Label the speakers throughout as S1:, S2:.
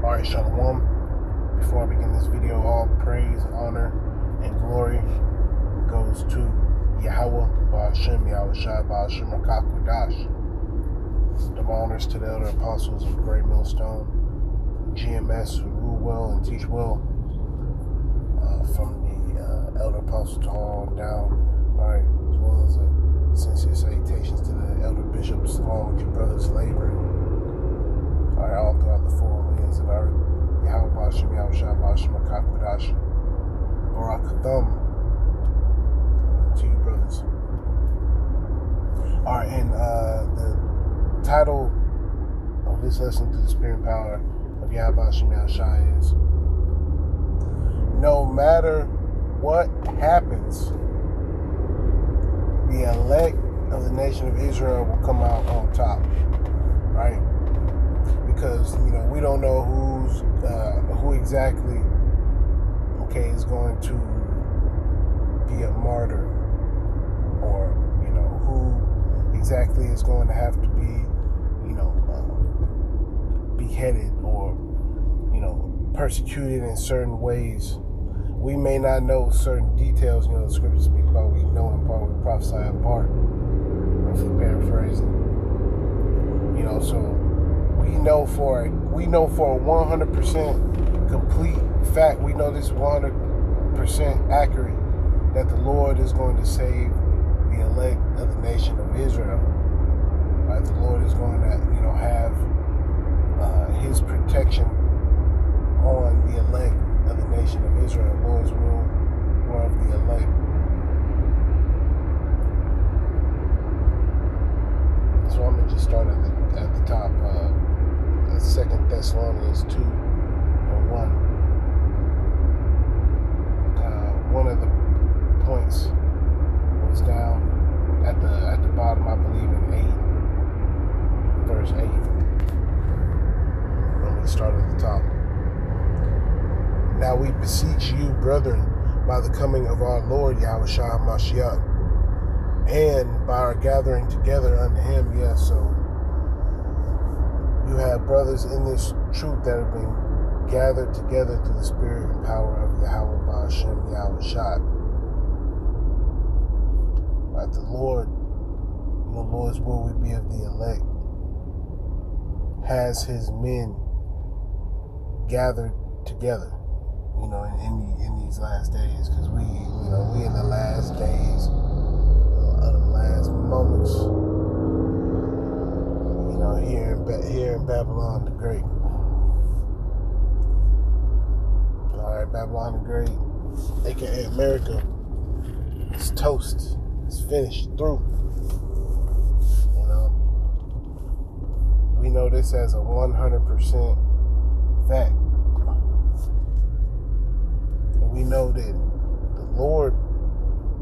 S1: Alright, Shalom. Before I begin this video, all praise, honor, and glory goes to Yahweh, Ba'ashem, Yahweh Shai, Ba'ashem, Rakakwadash. Double honors to the elder apostles of Great Millstone, GMS, who rule well and teach well, from the elder apostle to all down. Alright, as well as sincere salutations to the elder bishops, along with your brothers laboring. Alright, all throughout the four winds of earth. Yahweh Ba'ashem, Yahweh Shai, Ba'ashem, Rakakwadash. Barakatham to you, brothers. Alright, and the title of this lesson, through the spirit and power of Yahweh Ba'ashem, Yahweh Shai, is no matter what happens, the elect of the nation of Israel will come out on top, right? Because, we don't know who exactly, is going to be a martyr, or, who exactly is going to have to be, beheaded or, persecuted in certain ways. We may not know certain details, the scriptures speak about. We know in part, we prophesy in part, roughly paraphrasing. So we know for a 100% complete fact, we know this 100% accurate, that the Lord is going to save the elect of the nation of Israel. Right? The Lord is going to, have His protection on the elect of the nation of Israel. The Lord's rule or of the elect. So I'm going to just start at the top. 2 Thessalonians 2:1. One of the points was down at the bottom, I believe, in 8, verse 8. Let me start at the top. Now we beseech you, brethren, by the coming of our Lord Yahweh Shai HaMashiach, and by our gathering together unto Him. Yes, so you have brothers in this truth that have been gathered together through the spirit and power of Yahweh Ba'ashem, Yahweh Shai. Right, the Lord, Lord's will we be of the elect, has His men gathered together, in these last days, because we in the last days of the last moments, here in Babylon the Great. Alright, Babylon the Great, aka America, it's toast. It's finished, through. We know this as a 100% fact. And we know that the Lord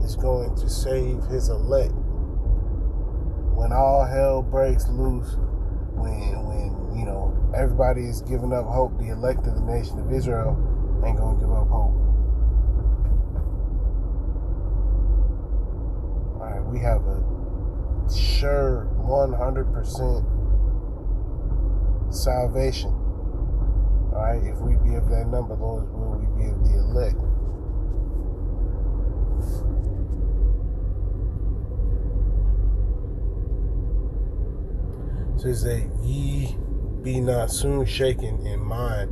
S1: is going to save His elect when all hell breaks loose, when everybody is giving up hope. The elect of the nation of Israel ain't going to give up hope. Alright, we have a sure 100% salvation. Alright, if we be of that number, Lord's will we be of the elect. It says that ye be not soon shaken in mind,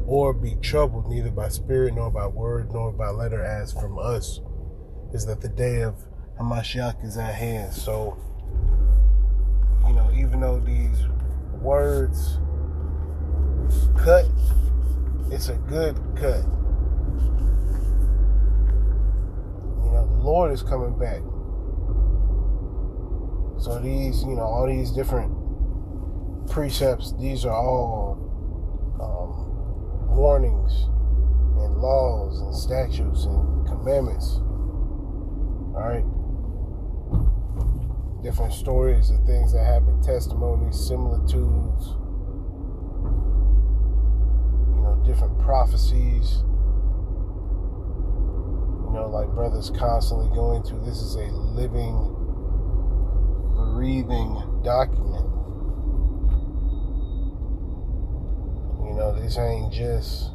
S1: or be troubled, neither by spirit, nor by word, nor by letter, as from us, is that the day of Hamashiach is at hand. So, even though these words cut, it's a good cut. The Lord is coming back. So these, all these different precepts, these are all warnings and laws and statutes and commandments. Alright? Different stories of things that happen, testimonies, similitudes, different prophecies, like brothers constantly going to. This is a living, breathing document. This ain't just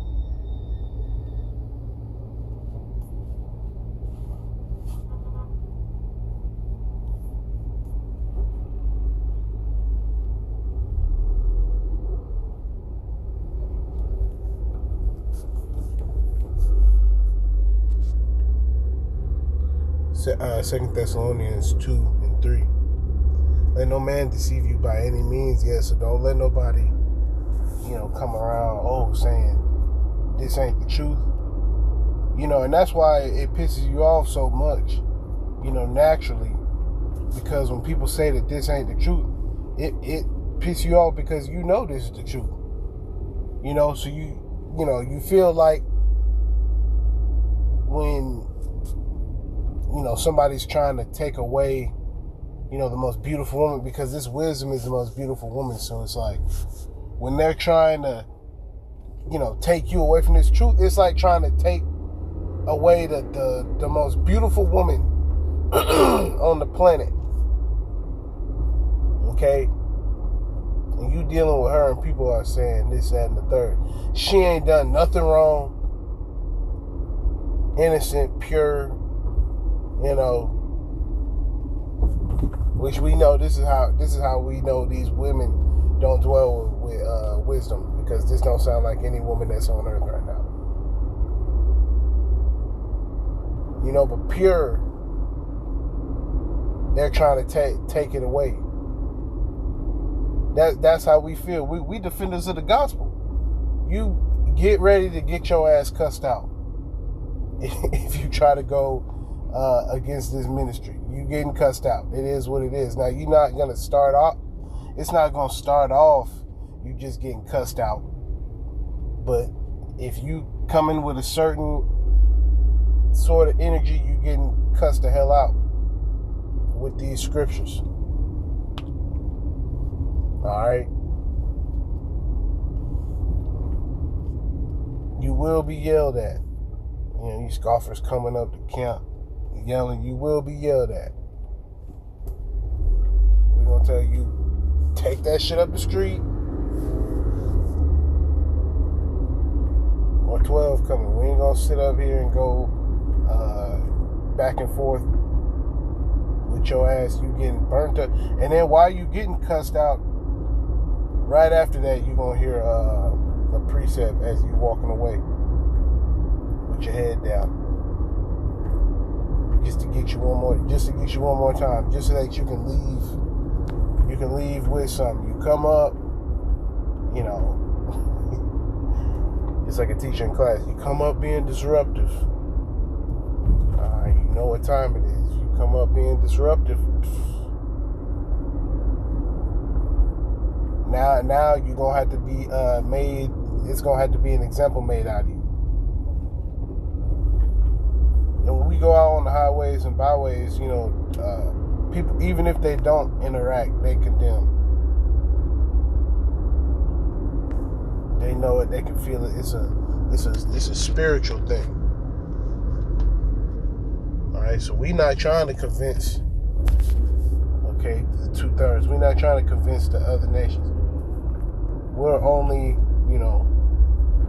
S1: Second Thessalonians 2:3. Let no man deceive you by any means. Yes, so don't let nobody, come around, saying this ain't the truth. And that's why it pisses you off so much, naturally. Because when people say that this ain't the truth, it pisses you off because this is the truth. So you feel like when, somebody's trying to take away, the most beautiful woman, because this wisdom is the most beautiful woman. So it's like when they're trying to, take you away from this truth, it's like trying to take away the most beautiful woman on the planet. Okay? And you dealing with her and people are saying this, that, and the third. She ain't done nothing wrong. Innocent, pure, which we know this is how we know these women don't dwell with wisdom, because this don't sound like any woman that's on earth right now. But pure, they're trying to take it away. That's how we feel. We defenders of the gospel. You get ready to get your ass cussed out if you try to go against this ministry. You getting cussed out. It is what it is. Now, you're not going to start off. It's not going to start off you just getting cussed out. But if you come in with a certain sort of energy, you getting cussed the hell out with these scriptures. All right? You will be yelled at. These scoffers coming up to camp yelling, you will be yelled at. We're going to tell you, take that shit up the street. Or 12 coming. We ain't going to sit up here and go back and forth with your ass. You getting burnt up. And then while you getting cussed out, right after that, you're going to hear a precept as you walking away with your head down. Just to get you one more time, just so that you can leave with something. You come up, it's like a teacher in class. You come up being disruptive. You know what time it is. You come up being disruptive. Now you're gonna have to be made. It's gonna have to be an example made out of you. And when we go out on the highways and byways, people, even if they don't interact, they condemn. They know it. They can feel it. It's a spiritual thing. All right. So we're not trying to convince. Okay, the 2/3. We're not trying to convince the other nations. We're only,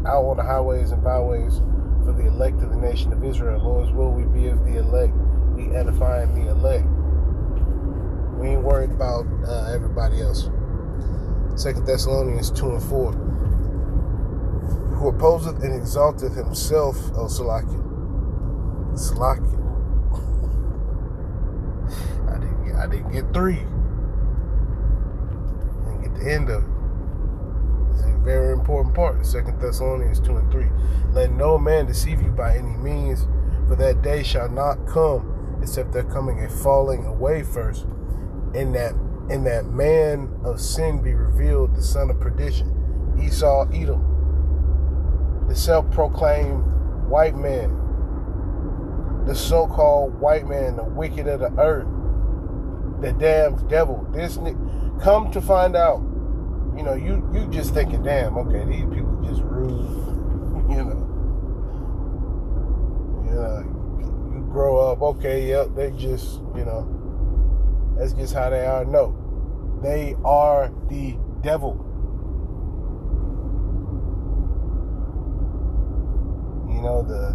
S1: out on the highways and byways for the elect of the nation of Israel. Lord's will we be of the elect. We edifying the elect. We ain't worried about everybody else. 2 Thessalonians 2:4. Who opposeth and exalteth himself, Salakia. I didn't get 3. I didn't get the end of it. It's a very important part. 2 Thessalonians 2:3. Let no man deceive you by any means, for that day shall not come, except there coming a falling away first, and that man of sin be revealed, the son of perdition, Esau, Edom, the self-proclaimed white man, the so-called white man, the wicked of the earth, the damn devil. This come to find out, you just thinking, damn, okay, these people just rude, you grow up, okay, yep, they just, that's just how they are. No, they are the devil. the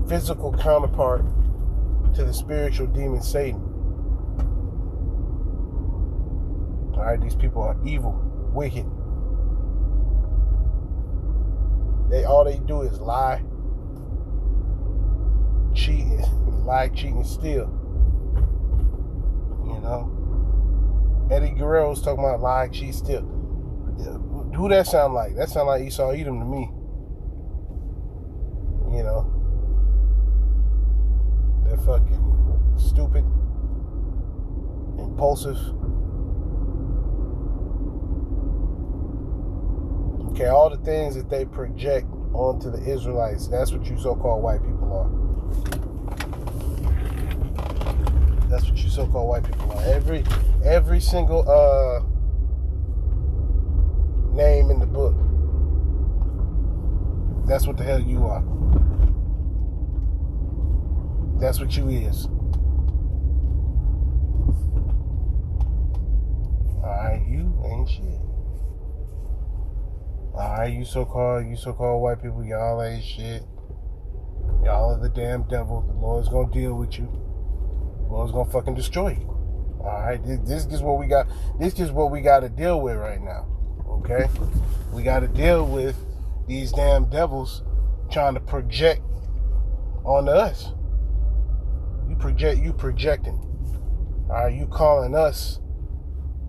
S1: physical counterpart to the spiritual demon Satan. All right, these people are evil, wicked. All they do is lie, cheat, and steal. You know, Eddie Guerrero's talking about lie, cheat, steal. Who that sound like? That sound like Esau Edom to me. You know, they're fucking stupid, impulsive. Okay, all the things that they project onto the Israelites, that's what you so-called white people are. That's what you so-called white people are. Every single name in the book, that's what the hell you are. That's what you is. Alright, you ain't shit. Alright, you so-called white people, y'all ain't shit. Y'all are the damn devil. The Lord's gonna deal with you. The Lord's gonna fucking destroy you. Alright, this is what we got. This is what we gotta deal with right now. Okay? We gotta deal with these damn devils trying to project onto us. You projecting. Alright, you calling us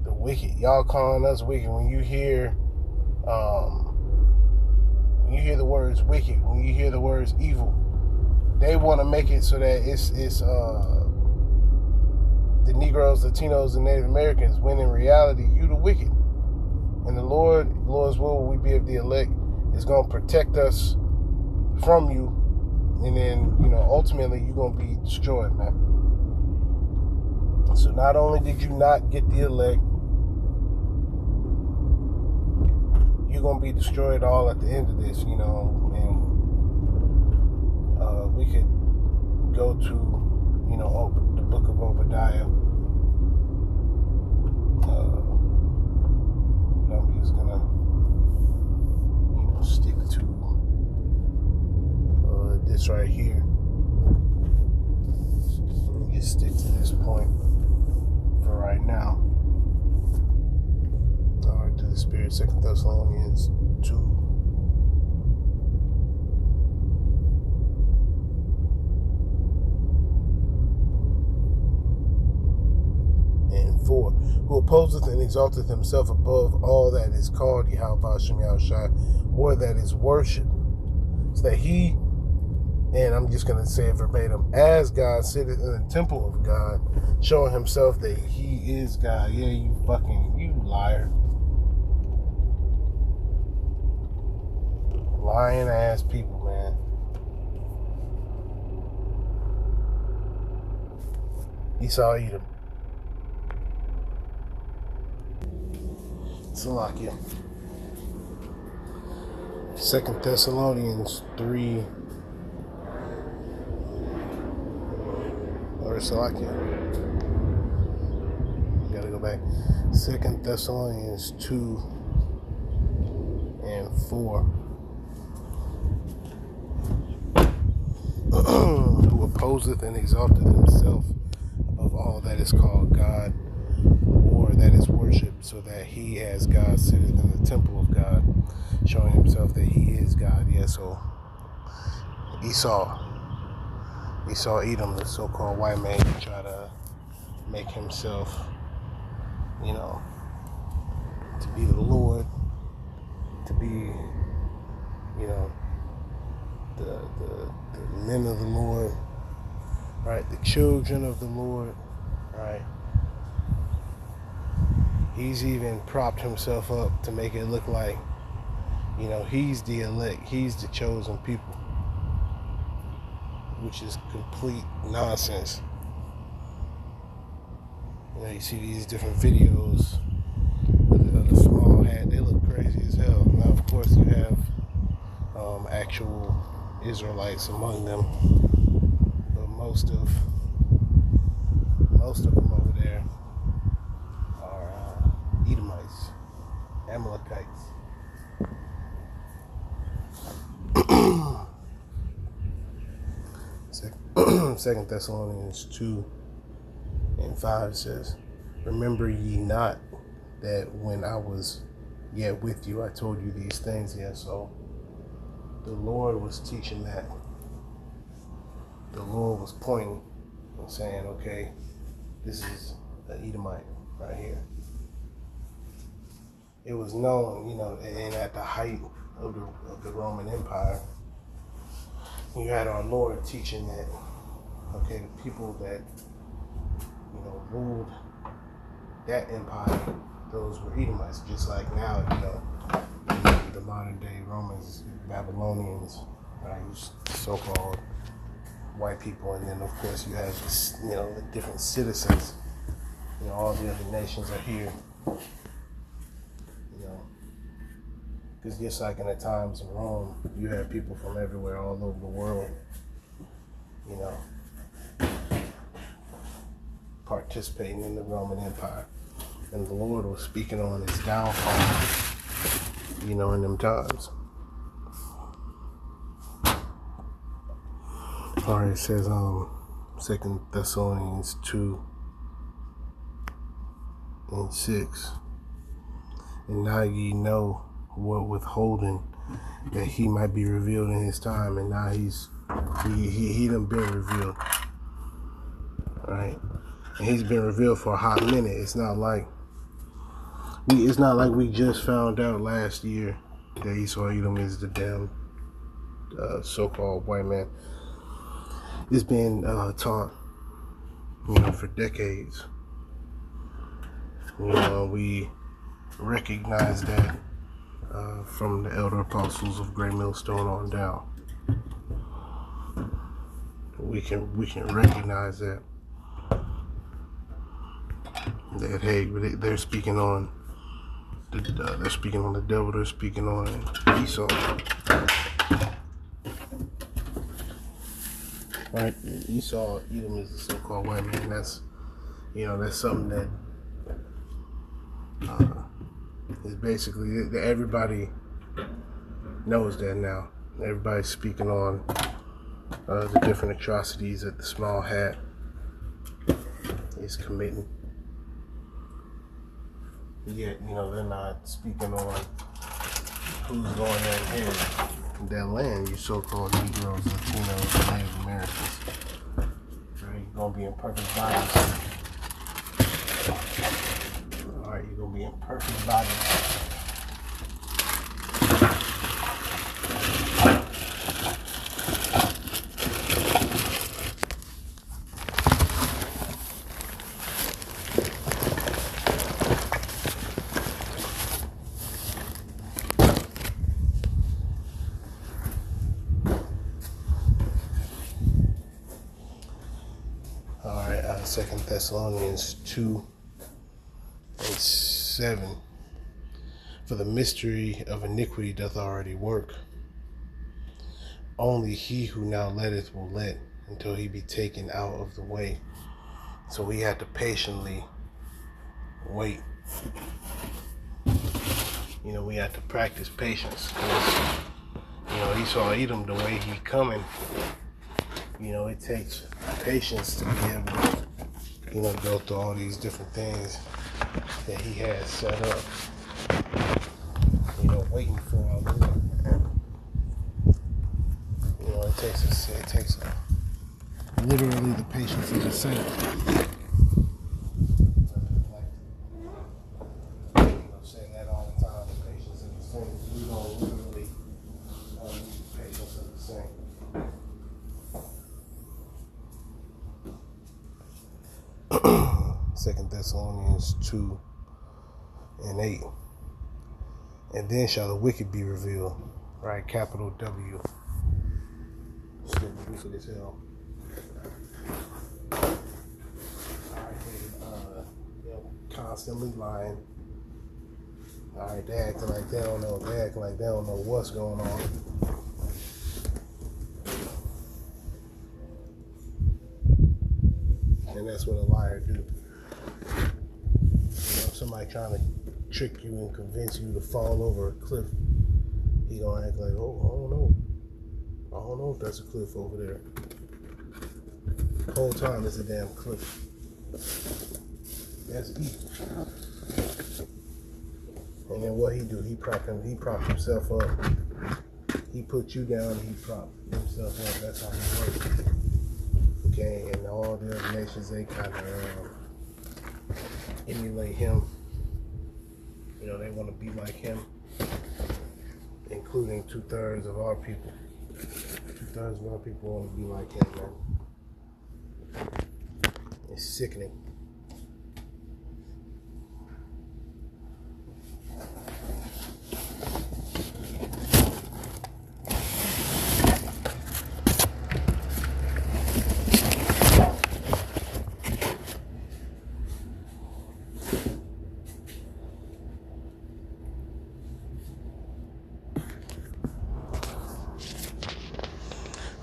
S1: the wicked. Y'all calling us wicked. When you hear the words wicked, when you hear the words evil, they want to make it so that it's the Negroes, Latinos, and Native Americans, when in reality you the wicked. And the Lord's will we be of the elect, is going to protect us from you, and then ultimately you're going to be destroyed, man. So not only did you not get the elect, you're going to be destroyed all at the end of this, and we could go to, the book of Obadiah. I'm just going to, stick to this right here. Just stick to this point for right now. Alright, to the Spirit, 2 Thessalonians 2. And 4. Who opposeth and exalteth himself above all that is called Yahweh Hashem Yahushai, or that is worshipped, so that he, and I'm just going to say it verbatim, as God sitteth in the temple of God, showing himself that he is God. Yeah, you liar. Lying ass people, man. Esau Edom. Salakia. 2 Thessalonians 3. Or Salakia. Gotta go back. 2 Thessalonians 2 and 4. Who opposeth and exalteth himself above all that is called God, or that is worshipped, so that he as God sitteth in the temple of God, showing himself that he is God. Yeah, so Esau Edom, the so-called white man, try to make himself, to be the Lord, to be, the men of the Lord, right? The children of the Lord, right? He's even propped himself up to make it look like, he's the elect, he's the chosen people, which is complete nonsense. You see these different videos of the small hat, they look crazy as hell. Now, of course, you have actual Israelites among them, but most of them over there are Edomites, Amalekites. 2 Thessalonians 2:5 says, "Remember ye not that when I was yet with you, I told you these things." Yeah, so the Lord was teaching that. The Lord was pointing and saying, okay, this is an Edomite right here. It was known, and at the height of the Roman Empire, you had our Lord teaching that, okay, the people that, ruled that empire, those were Edomites, just like now, the modern day Romans, Babylonians, right, so-called white people, and then of course you have, the different citizens, all the other nations are here, because just like in the times of Rome, you have people from everywhere, all over the world, participating in the Roman Empire. And the Lord was speaking on his downfall, in them times. All right, it says 2 Thessalonians 2:6. "And now ye know what withholding, that he might be revealed in his time." And now he done been revealed. All right. And he's been revealed for a hot minute. It's not like we just found out last year that Esau Edom is the damn so-called white man. It's been taught, for decades. We recognize that from the elder apostles of Great Millstone on down. We can recognize that hey, they're speaking on the devil. They're speaking on Esau. Right, Esau Edom is the so-called white man. That's something that is basically that everybody knows that now. Everybody's speaking on the different atrocities that the small hat is committing. Yet, they're not speaking on who's going in here in that land, you so-called Negroes, Latinos, Native Americans. Right, you're going to be in perfect bodies. Alright, you're going to be in perfect bodies. Alright, 2 Thessalonians 2:7. "For the mystery of iniquity doth already work. Only he who now letteth will let until he be taken out of the way." So we have to patiently wait. We have to practice patience. Esau Edom, the way he coming, it takes patience to be able to, go through all these different things that he has set up, waiting for our Lord. It takes literally the patience of the saint. Say that all the time, the patience of the saint. We don't literally need the patience of the saint. Second Thessalonians 2:8. "And then shall the wicked be revealed," right? Capital W. Still wicked as hell. Constantly lying. Alright, they acting like they don't know. They acting like they don't know what's going on. And that's what a liar do. Somebody trying to trick you and convince you to fall over a cliff, he gonna act like, oh, I don't know if that's a cliff over there. The whole time it's a damn cliff. That's evil. And then what he do? He prop himself up. He put you down and he prop himself up. That's how he works. Okay, and all the other nations, they kind of emulate him. You know, they want to be like him, including 2/3 of our people. 2/3 of our people want to be like him, man. It's sickening.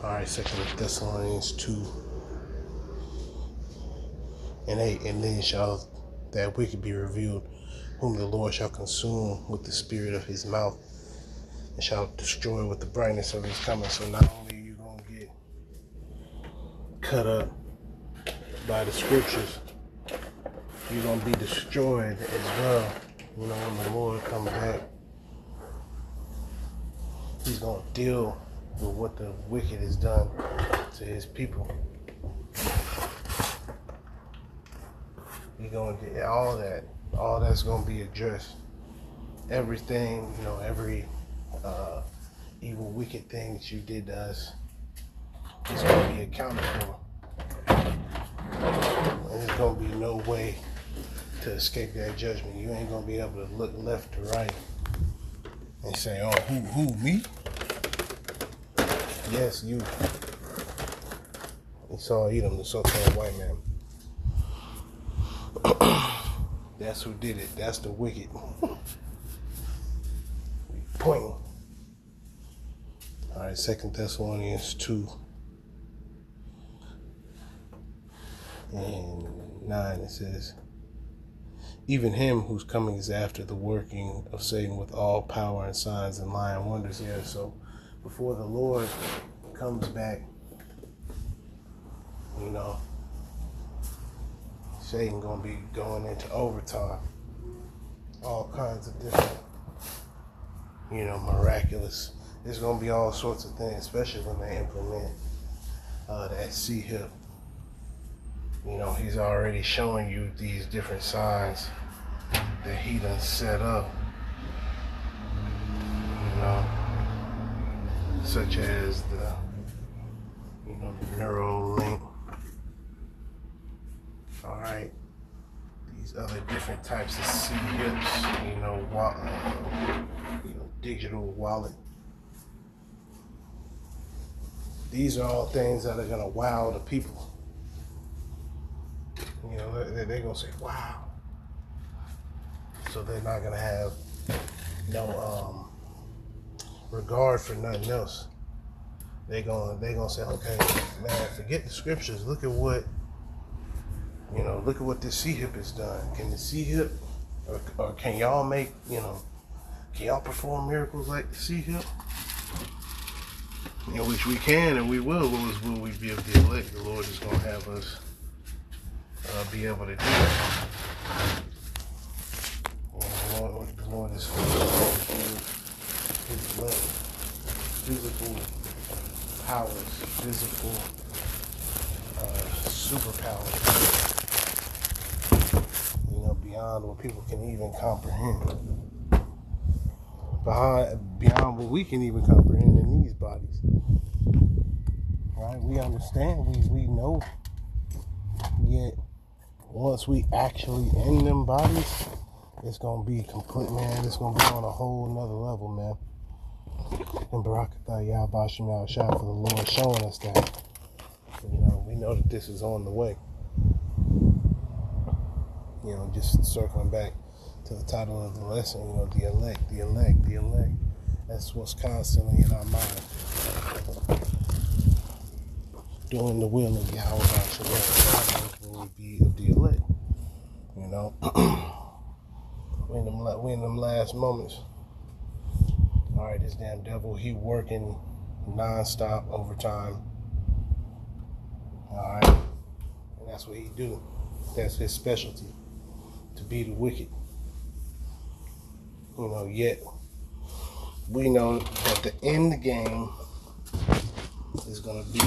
S1: All right, 2 Thessalonians 2:8, and then shall that wicked be revealed, whom the Lord shall consume with the spirit of his mouth, and shall destroy with the brightness of his coming. So not only are you gonna get cut up by the scriptures, you're gonna be destroyed as well. You know, when the Lord comes back, he's gonna deal with what the wicked has done to his people. You're gonna get all that's gonna be addressed. Everything, you know, every evil, wicked thing that you did to us is gonna be accounted for. And there's gonna be no way to escape that judgment. You ain't gonna be able to look left to right and say, oh, who, me? Yes, you. Esau Edom, the so-called white man. That's who did it. That's the wicked. Pointing. All right, 2 Thessalonians 2:9, it says, even him whose coming is after the working of Satan with all power and signs and lying wonders. Yeah, so before the Lord comes back, you know, Satan gonna be going into overtime. All kinds of different, you know, miraculous. There's gonna be all sorts of things, especially when they implement that C-hip. You know, he's already showing you these different signs that he done set up. You know, such as the, you know, the Neuralink. All right, these other different types of C-hips. You know, digital wallet. These are all things that are gonna wow the people. You know, they're gonna say, wow. So they're not gonna have no regard for nothing else. They're gonna say, okay, man, forget the scriptures. Look at what, you know, look at what this C-hip has done. Can the C-hip, or can y'all make, you know, can y'all perform miracles like the C-hip? In which we can and we will. Will we be of the elect? The Lord is gonna have us be able to do that. The Lord is going to his elect physical powers, physical superpowers, you know, beyond what people can even comprehend, beyond what we can even comprehend in these bodies. Right? We understand, we know, yet once we actually in them bodies, it's gonna be complete, man. It's gonna be on a whole nother level, man. And Barakatah Yahbashim Yahushua for the Lord showing us that. You know, we know that this is on the way. You know, just circling back to the title of the lesson, you know, the elect, the elect, the elect. That's what's constantly in our mind. Doing the will of Yahweh will be of the elect. You know, we in them last moments. All right, this damn devil, he working non-stop overtime. All right. that's what he do. That's his specialty, to be the wicked. Yet we know that the end game is going to be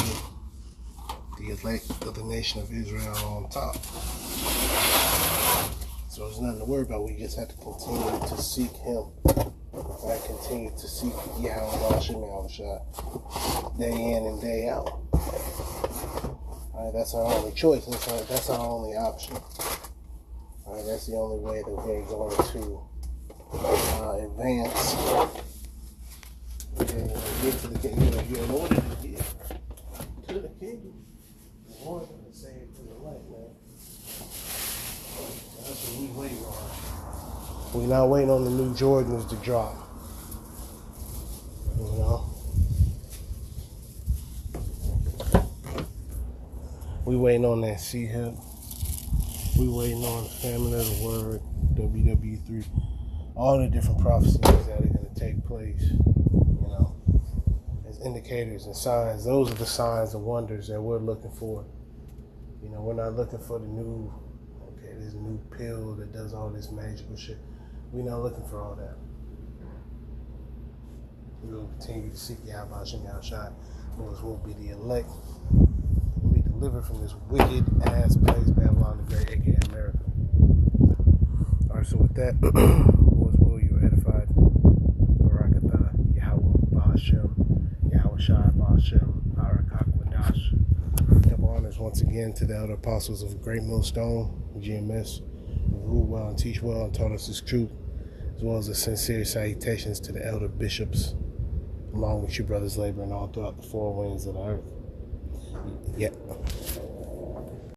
S1: the elect of the nation of Israel on top. So there's nothing to worry about. We just have to continue to seek him. I continue to seek Yahweh Shah day in and day out. Alright, that's our only choice. That's our only option. Alright, that's the only way that we're going to advance. And get to the kingdom. In order to get to the kingdom, in order to save to the light, man. That's what we waiting on. We're not waiting on the new Jordans to drop. We waiting on that C-Hip. We waiting on the Family of the Word, WW3. All the different prophecies that are going to take place, as indicators and signs. Those are the signs and wonders that we're looking for. We're not looking for the new, this new pill that does all this magical shit. We're not looking for all that. We will continue to seek Yahweh Hashem Yahushua. Those will be the elect. We'll be delivered from this wicked ass place, Babylon the Great, aka America. Alright, so with that, will you are edified. Barakatah, Yahweh, Ba'ashem, Yahweh Shai, Ba'ashem, Harakak, Double honors once again to the elder apostles of Great Millstone, GMS, who ruled well and teach well and taught us this truth, as well as the sincere salutations to the elder bishops, along with you brothers laboring all throughout the four winds of the earth. Yep.